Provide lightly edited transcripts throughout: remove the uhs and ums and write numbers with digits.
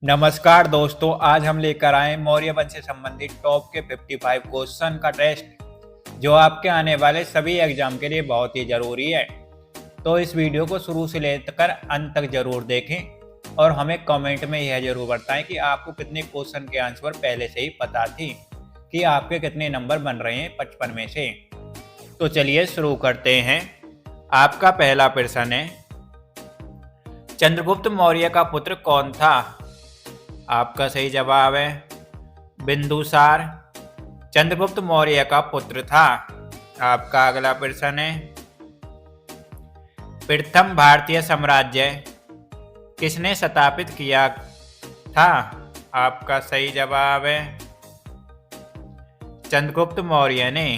नमस्कार दोस्तों, आज हम लेकर आए मौर्य वंश से संबंधित टॉप के 55 क्वेश्चन का टेस्ट जो आपके आने वाले सभी एग्जाम के लिए बहुत ही ज़रूरी है। तो इस वीडियो को शुरू से लेकर अंत तक जरूर देखें और हमें कमेंट में यह जरूर बताएं कि आपको कितने क्वेश्चन के आंसर पहले से ही पता थी कि आपके कितने नंबर बन रहे हैं 55 में से। तो चलिए शुरू करते हैं। आपका पहला प्रश्न है, चंद्रगुप्त मौर्य का पुत्र कौन था? आपका सही जवाब है बिंदुसार चंद्रगुप्त मौर्य का पुत्र था। आपका अगला प्रश्न है, प्रथम भारतीय साम्राज्य किसने स्थापित किया था? आपका सही जवाब है चंद्रगुप्त मौर्य ने।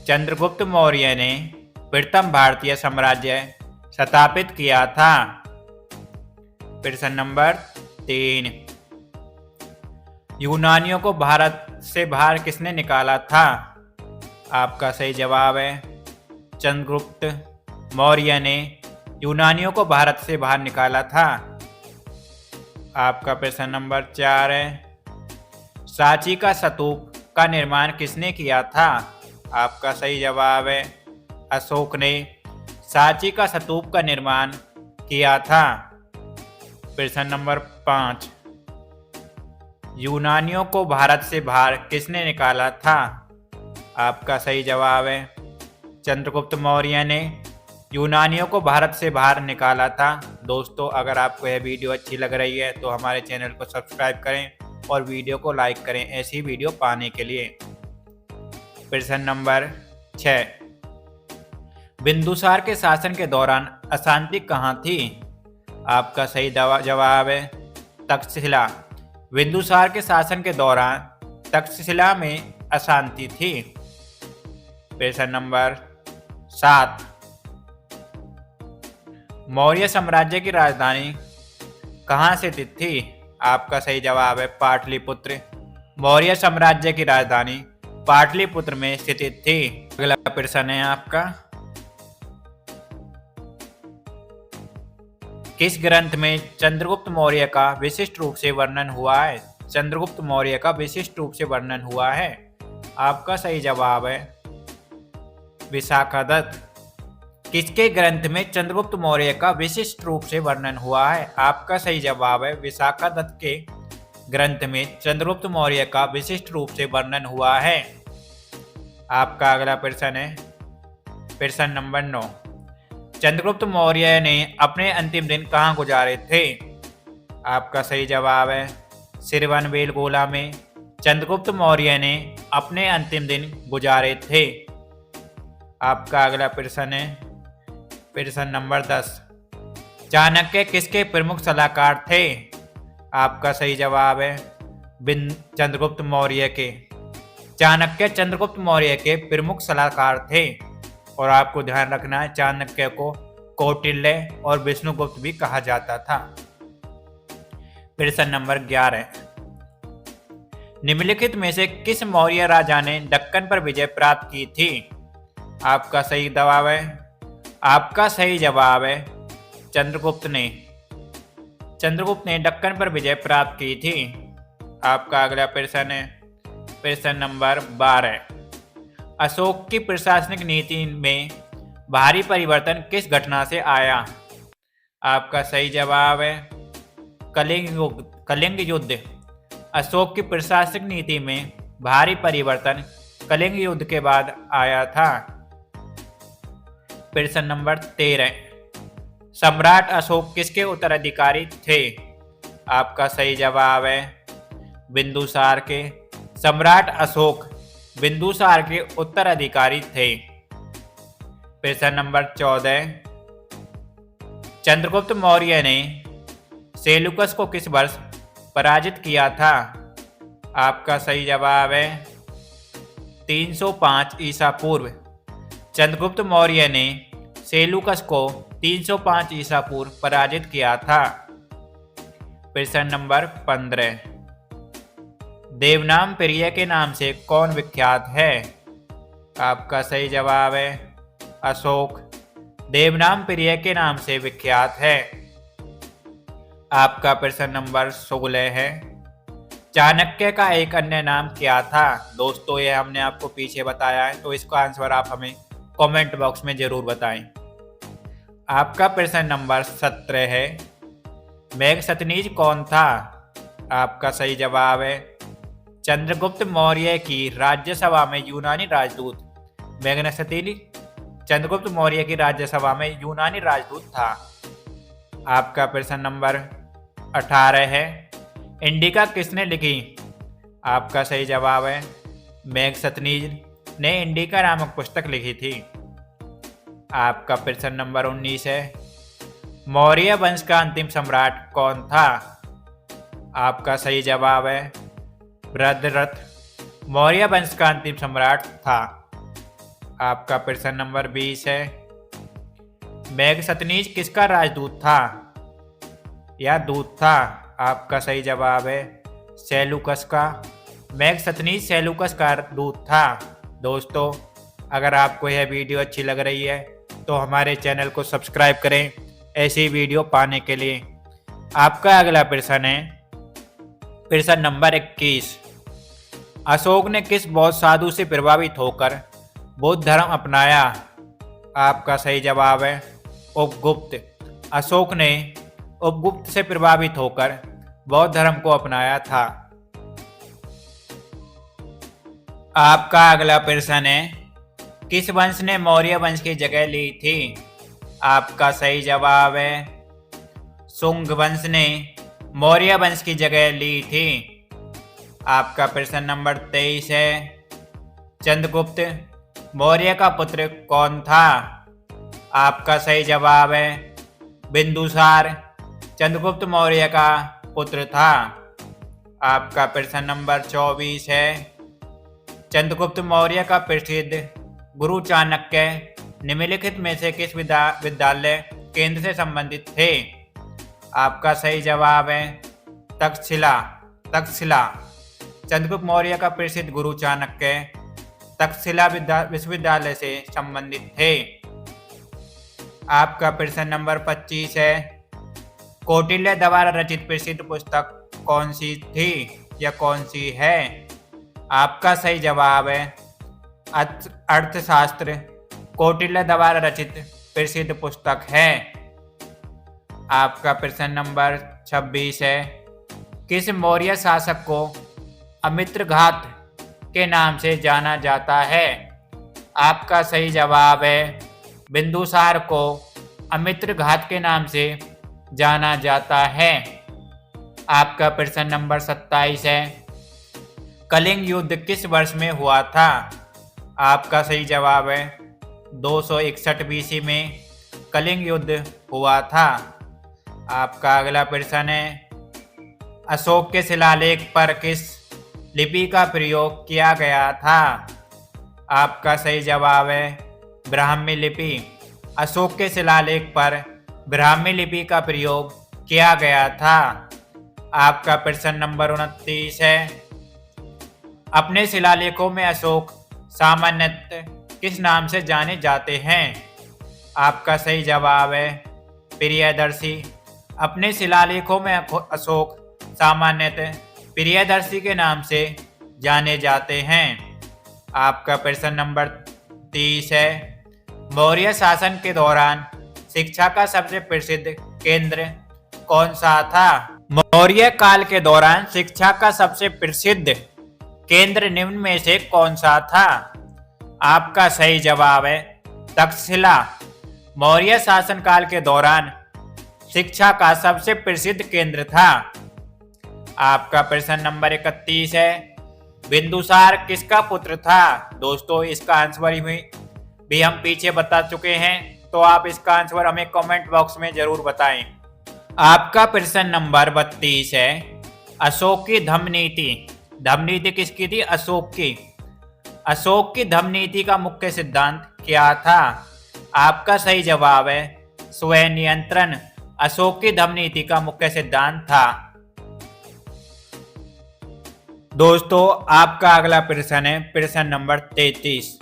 चंद्रगुप्त मौर्य ने प्रथम भारतीय साम्राज्य स्थापित किया था। प्रश्न नंबर 3, यूनानियों को भारत से बाहर किसने निकाला था? आपका सही जवाब है चंद्रगुप्त मौर्य ने यूनानियों को भारत से बाहर निकाला था। आपका प्रश्न नंबर 4 है, सांची का स्तूप का निर्माण किसने किया था? आपका सही जवाब है अशोक ने सांची का स्तूप का निर्माण किया था। प्रश्न नंबर 5, यूनानियों को भारत से बाहर किसने निकाला था? आपका सही जवाब है चंद्रगुप्त मौर्य ने यूनानियों को भारत से बाहर निकाला था। दोस्तों, अगर आपको यह वीडियो अच्छी लग रही है तो हमारे चैनल को सब्सक्राइब करें और वीडियो को लाइक करें ऐसी वीडियो पाने के लिए। प्रश्न नंबर 6, बिंदुसार के शासन के दौरान अशांति कहाँ थी? आपका सही जवाब है तक्षशिला। बिंदुसार के शासन के दौरान तक्षशिला में अशांति थी। प्रश्न नंबर 7, मौर्य साम्राज्य की राजधानी कहाँ स्थित थी? आपका सही जवाब है पाटलिपुत्र। मौर्य साम्राज्य की राजधानी पाटलिपुत्र में स्थित थी। अगला प्रश्न है आपका, किस ग्रंथ में चंद्रगुप्त मौर्य का विशिष्ट रूप से वर्णन हुआ है? चंद्रगुप्त मौर्य का विशिष्ट रूप से वर्णन हुआ है। आपका सही जवाब है विशाखादत्त। किसके ग्रंथ में चंद्रगुप्त मौर्य का विशिष्ट रूप से वर्णन हुआ है? आपका सही जवाब है विशाखादत्त के ग्रंथ में चंद्रगुप्त मौर्य का विशिष्ट रूप से वर्णन हुआ है। आपका अगला प्रश्न है प्रश्न नंबर 9, चंद्रगुप्त मौर्य ने अपने अंतिम दिन कहाँ गुजारे थे? आपका सही जवाब है सिरवनबेलगोला में चंद्रगुप्त मौर्य ने अपने अंतिम दिन गुजारे थे। आपका अगला प्रश्न है प्रश्न नंबर 10, चाणक्य किसके प्रमुख सलाहकार थे? आपका सही जवाब है चंद्रगुप्त मौर्य के। चाणक्य चंद्रगुप्त मौर्य के प्रमुख सलाहकार थे। और आपको ध्यान रखना है, चाणक्य को कौटिल्य और विष्णुगुप्त भी कहा जाता था। प्रश्न नंबर 11, निम्नलिखित में से किस मौर्य राजा ने दक्कन पर विजय प्राप्त की थी? आपका सही जवाब है चंद्रगुप्त ने। चंद्रगुप्त ने दक्कन पर विजय प्राप्त की थी। आपका अगला प्रश्न है प्रश्न नंबर 12, अशोक की प्रशासनिक नीति में भारी परिवर्तन किस घटना से आया? आपका सही जवाब है कलिंग युद्ध। अशोक की प्रशासनिक नीति में भारी परिवर्तन कलिंग युद्ध के बाद आया था। प्रश्न नंबर 13, सम्राट अशोक किसके उत्तराधिकारी थे? आपका सही जवाब है बिंदुसार के। सम्राट अशोक बिंदुसार के उत्तराधिकारी थे। प्रश्न नंबर 14, चंद्रगुप्त मौर्य ने सेल्यूकस को किस वर्ष पराजित किया था? आपका सही जवाब है 305 ईसा पूर्व। चंद्रगुप्त मौर्य ने सेल्यूकस को 305 ईसा पूर्व पराजित किया था। प्रश्न नंबर 15, देवनाम प्रिय के नाम से कौन विख्यात है? आपका सही जवाब है अशोक। देवनाम प्रिय के नाम से विख्यात है। आपका प्रश्न नंबर 16 है। चाणक्य का एक अन्य नाम क्या था? दोस्तों ये हमने आपको पीछे बताया है, तो इसका आंसर आप हमें कमेंट बॉक्स में जरूर बताएं। आपका प्रश्न नंबर 17 है। मेघसतनीज कौन था? आपका सही जवाब है चंद्रगुप्त मौर्य की राज्यसभा में यूनानी राजदूत। मेघसतनीज चंद्रगुप्त मौर्य की राज्यसभा में यूनानी राजदूत था। आपका प्रश्न नंबर 18 है। इंडिका किसने लिखी? आपका सही जवाब है मेघसतनीज ने इंडिका नामक पुस्तक लिखी थी। आपका प्रश्न नंबर 19 है। मौर्य वंश का अंतिम सम्राट कौन था? आपका सही जवाब है भद्ररथ मौर्य वंश का अंतिम सम्राट था। आपका प्रश्न नंबर 20 है। मेघसतनीज किसका राजदूत था या दूत था? आपका सही जवाब है सेल्यूकस का। मेघसतनीज सेल्यूकस का दूत था। दोस्तों अगर आपको यह वीडियो अच्छी लग रही है तो हमारे चैनल को सब्सक्राइब करें ऐसी वीडियो पाने के लिए। आपका अगला प्रश्न है प्रश्न नंबर 21। अशोक ने किस बौद्ध साधु से प्रभावित होकर बौद्ध धर्म अपनाया? आपका सही जवाब है उपगुप्त। अशोक ने उपगुप्त से प्रभावित होकर बौद्ध धर्म को अपनाया था। आपका अगला प्रश्न है किस वंश ने मौर्य वंश की जगह ली थी? आपका सही जवाब है शुंग वंश ने मौर्य वंश की जगह ली थी। आपका प्रश्न नंबर 23 है। चंद्रगुप्त मौर्य का पुत्र कौन था? आपका सही जवाब है बिंदुसार चंद्रगुप्त मौर्य का पुत्र था। आपका प्रश्न नंबर 24 है। चंद्रगुप्त मौर्य का प्रसिद्ध गुरु चाणक्य निम्नलिखित में से किस विद्यालय केंद्र से संबंधित थे? आपका सही जवाब है तक्षशिला। चंद्रगुप्त मौर्य का प्रसिद्ध गुरु चाणक्य तक्षशिला विश्वविद्यालय से संबंधित थे। आपका प्रश्न नंबर 25 है। कौटिल्य द्वारा रचित प्रसिद्ध पुस्तक कौन सी थी या कौन सी है? आपका सही जवाब है अर्थशास्त्र कौटिल्य द्वारा रचित प्रसिद्ध पुस्तक है। आपका प्रश्न नंबर 26 है। किस मौर्य शासक को अमित्रघात के नाम से जाना जाता है? आपका सही जवाब है बिंदुसार को अमित्रघात के नाम से जाना जाता है। आपका प्रश्न नंबर 27 है। कलिंग युद्ध किस वर्ष में हुआ था? आपका सही जवाब है 261 बीसी में कलिंग युद्ध हुआ था। आपका अगला प्रश्न है। अशोक के शिलालेख पर किस लिपि का प्रयोग किया गया था? आपका सही जवाब है ब्राह्मी लिपि। अशोक के शिलालेख पर ब्राह्मी लिपि का प्रयोग किया गया था। आपका प्रश्न नंबर 29 है। अपने शिलालेखों में अशोक सामान्यतः किस नाम से जाने जाते हैं? आपका सही जवाब है प्रियदर्शी। अपने शिलालेखों में अशोक सामान्यतः प्रियदर्शी के नाम से जाने जाते हैं। आपका प्रश्न नंबर 30 है। मौर्य शासन के दौरान शिक्षा का सबसे प्रसिद्ध केंद्र कौन सा था? मौर्य काल के दौरान शिक्षा का सबसे प्रसिद्ध केंद्र निम्न में से कौन सा था? आपका सही जवाब है तक्षशिला। मौर्य शासन काल के दौरान शिक्षा का सबसे प्रसिद्ध केंद्र था। आपका प्रश्न नंबर 31 है। बिंदुसार किसका पुत्र था? दोस्तों इसका आंसर भी हम पीछे बता चुके हैं, तो आप इसका आंसर हमें कमेंट बॉक्स में जरूर बताएं। आपका प्रश्न नंबर 32 है। अशोक की धम्म नीति। धम्म नीति किसकी थी? अशोक की। अशोक की धम्म नीति का मुख्य सिद्धांत क्या था? आपका सही जवाब है स्वयं नियंत्रण। अशोक की धम्म नीति का मुख्य सिद्धांत था। दोस्तों आपका अगला प्रश्न है प्रश्न नंबर 33।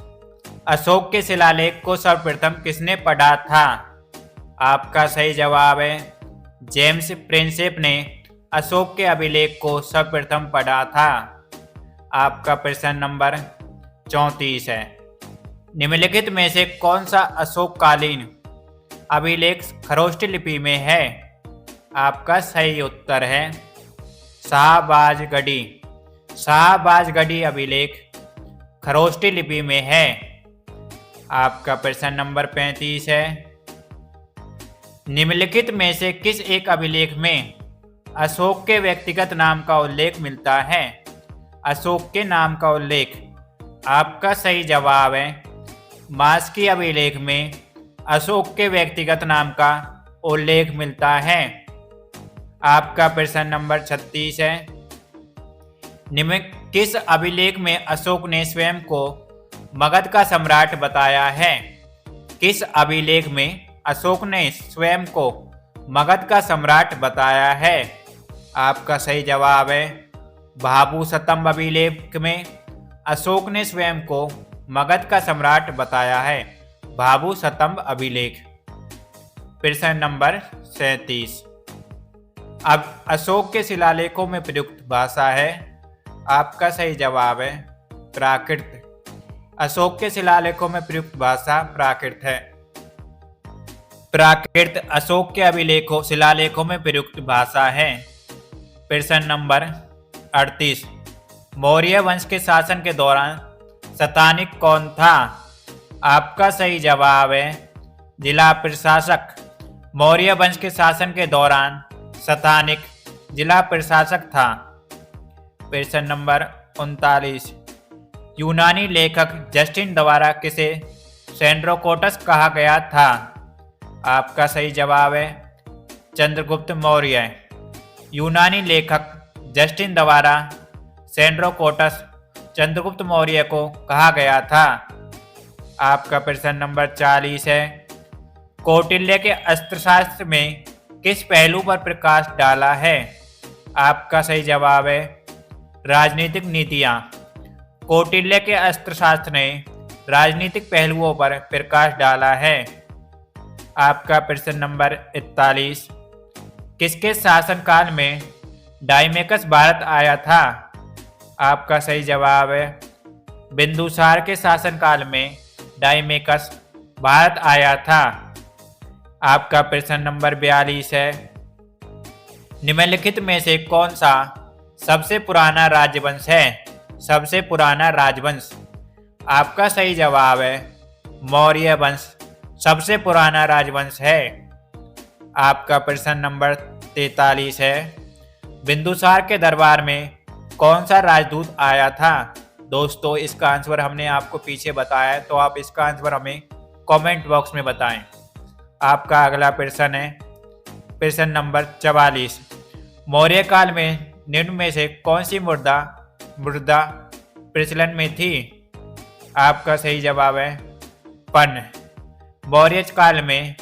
अशोक के शिलालेख को सर्वप्रथम किसने पढ़ा था? आपका सही जवाब है जेम्स प्रिंसेप ने अशोक के अभिलेख को सर्वप्रथम पढ़ा था? आपका प्रश्न नंबर 34 है। निम्नलिखित में से कौन सा अशोककालीन अभिलेख खरोष्ट लिपि में है? आपका सही उत्तर है शाहबाजगढ़ी। शाहबाजगढ़ी अभिलेख खरोष्टी लिपि में है। आपका प्रश्न नंबर 35 है। निम्नलिखित में से किस एक अभिलेख में अशोक के व्यक्तिगत नाम का उल्लेख मिलता है? अशोक के नाम का उल्लेख। आपका सही जवाब है मास्की अभिलेख में अशोक के व्यक्तिगत नाम का उल्लेख मिलता है। आपका प्रश्न नंबर 36 है। निम्न किस अभिलेख में अशोक ने स्वयं को मगध का सम्राट बताया है? किस अभिलेख में अशोक ने स्वयं को मगध का सम्राट बताया है? आपका सही जवाब है भाभू स्तंभ अभिलेख में अशोक ने स्वयं को मगध का सम्राट बताया है। भाभू स्तंभ अभिलेख। प्रश्न नंबर 37। अब अशोक के शिलालेखों में प्रयुक्त भाषा है। आपका सही जवाब है प्राकृत। अशोक के शिलालेखों में प्रयुक्त भाषा प्राकृत है। प्राकृत अशोक के अभिलेखों शिलालेखों में प्रयुक्त भाषा है। प्रश्न नंबर 38। मौर्य वंश के शासन के दौरान सतानिक कौन था? आपका सही जवाब है जिला प्रशासक। मौर्य वंश के शासन के दौरान सतानिक जिला प्रशासक था। प्रश्न नंबर 39। यूनानी लेखक जस्टिन द्वारा किसे सेंड्रोकोटस कहा गया था? आपका सही जवाब है चंद्रगुप्त मौर्य। यूनानी लेखक जस्टिन द्वारा सेंड्रोकोटस चंद्रगुप्त मौर्य को कहा गया था। आपका प्रश्न नंबर 40 है। कौटिल्य के अर्थशास्त्र में किस पहलू पर प्रकाश डाला है? आपका सही जवाब है राजनीतिक नीतियां। कौटिल्य के अर्थशास्त्र ने राजनीतिक पहलुओं पर प्रकाश डाला है। आपका प्रश्न नंबर 41। किसके शासनकाल में डायमेकस भारत आया था? आपका सही जवाब है बिंदुसार के शासनकाल में डायमेकस भारत आया था। आपका प्रश्न नंबर 42 है। निम्नलिखित में से कौन सा सबसे पुराना राजवंश है? सबसे पुराना राजवंश। आपका सही जवाब है मौर्य वंश सबसे पुराना राजवंश है। आपका प्रश्न नंबर 43 है। बिंदुसार के दरबार में कौन सा राजदूत आया था? दोस्तों इसका आंसर हमने आपको पीछे बताया है, तो आप इसका आंसर हमें कमेंट बॉक्स में बताएं। आपका अगला प्रश्न है प्रश्न नंबर 44। मौर्य काल में निम्न में से कौन सी मुद्रा प्रचलन में थी? आपका सही जवाब है पन्न। मौर्य काल में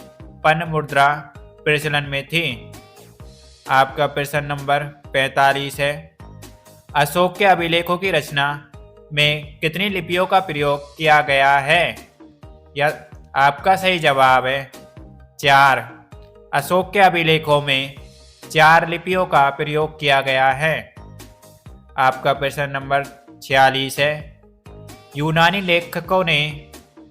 पन्न मुद्रा प्रचलन में थी। आपका प्रश्न नंबर 45 है। अशोक के अभिलेखों की रचना में कितनी लिपियों का प्रयोग किया गया है? या आपका सही जवाब है 4। अशोक के अभिलेखों में 4 लिपियों का प्रयोग किया गया है। आपका प्रश्न नंबर 46 है। यूनानी लेखकों ने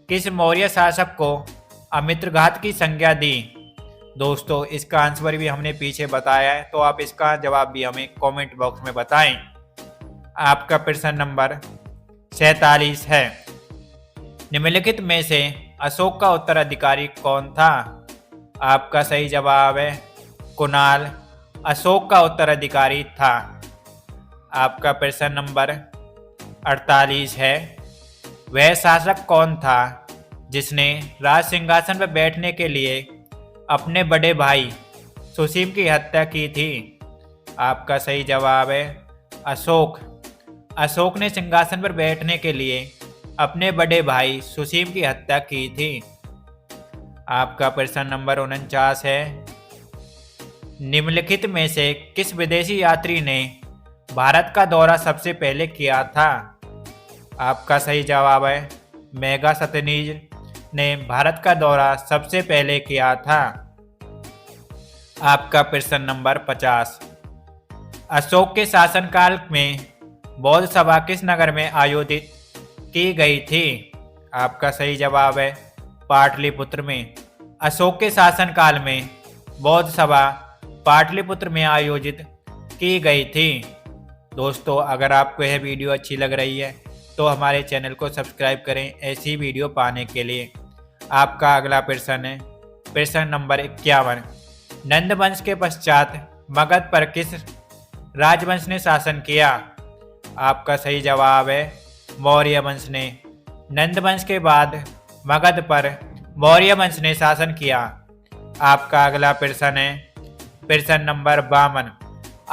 किस मौर्य शासक को अमित्रघात की संज्ञा दी? दोस्तों इसका आंसर भी हमने पीछे बताया है, तो आप इसका जवाब भी हमें कमेंट बॉक्स में बताएं। आपका प्रश्न नंबर 47 है। निम्नलिखित में से अशोक का उत्तराधिकारी कौन था? आपका सही जवाब है कुणाल अशोक का उत्तराधिकारी था। आपका प्रश्न नंबर 48 है। वह शासक कौन था जिसने राज सिंहासन पर बैठने के लिए अपने बड़े भाई सुसीम की हत्या की थी? आपका सही जवाब है अशोक। अशोक ने सिंहासन पर बैठने के लिए अपने बड़े भाई सुसीम की हत्या की थी। आपका प्रश्न नंबर 49 है। निम्नलिखित में से किस विदेशी यात्री ने भारत का दौरा सबसे पहले किया था? आपका सही जवाब है मेगास्थनीज ने भारत का दौरा सबसे पहले किया था। आपका प्रश्न नंबर 50। अशोक के शासनकाल में बौद्ध सभा किस नगर में आयोजित की गई थी? आपका सही जवाब है पाटलिपुत्र में। अशोक के शासनकाल में बौद्ध सभा पाटलिपुत्र में आयोजित की गई थी। दोस्तों, अगर आपको यह वीडियो अच्छी लग रही है तो हमारे चैनल को सब्सक्राइब करें ऐसी वीडियो पाने के लिए। आपका अगला प्रश्न है प्रश्न नंबर 51। नंद वंश के पश्चात मगध पर किस राजवंश ने शासन किया? आपका सही जवाब है मौर्य वंश ने। नंद वंश के बाद मगध पर मौर्य वंश ने शासन किया। आपका अगला प्रश्न है प्रश्न नंबर 52।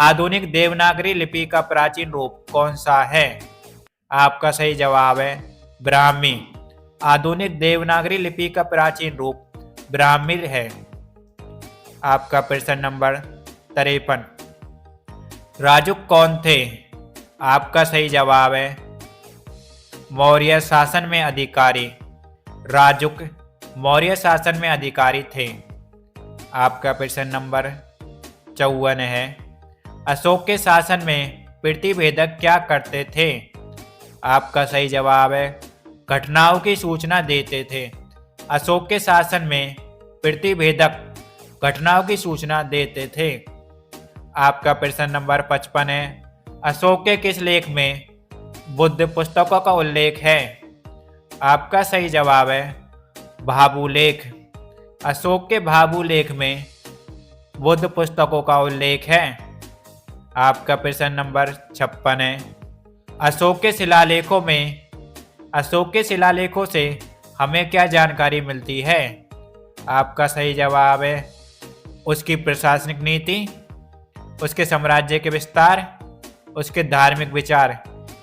आधुनिक देवनागरी लिपि का प्राचीन रूप कौन सा है? आपका सही जवाब है ब्राह्मी। आधुनिक देवनागरी लिपि का प्राचीन रूप ब्राह्मी है। आपका प्रश्न नंबर 53। राजुक कौन थे? आपका सही जवाब है मौर्य शासन में अधिकारी। राजुक मौर्य शासन में अधिकारी थे। आपका प्रश्न नंबर 54 है अशोक के शासन में प्रतिवेदक क्या करते थे? आपका सही जवाब है घटनाओं की सूचना देते थे। अशोक के शासन में प्रतिवेदक घटनाओं की सूचना देते थे। आपका प्रश्न नंबर 55 है अशोक के किस लेख में बुद्ध पुस्तकों का उल्लेख है? आपका सही जवाब है भाभू लेख। अशोक के भाभू लेख में बुद्ध पुस्तकों का उल्लेख है। आपका प्रश्न नंबर 56 है अशोक के शिलालेखों से हमें क्या जानकारी मिलती है? आपका सही जवाब है उसकी प्रशासनिक नीति, उसके साम्राज्य के विस्तार, उसके धार्मिक विचार,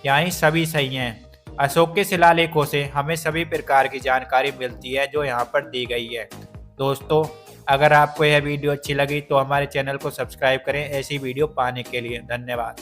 यानी सभी सही हैं। अशोक के शिलालेखों से हमें सभी प्रकार की जानकारी मिलती है जो यहाँ पर दी गई है। दोस्तों, अगर आपको यह वीडियो अच्छी लगी तो हमारे चैनल को सब्सक्राइब करें ऐसी वीडियो पाने के लिए। धन्यवाद।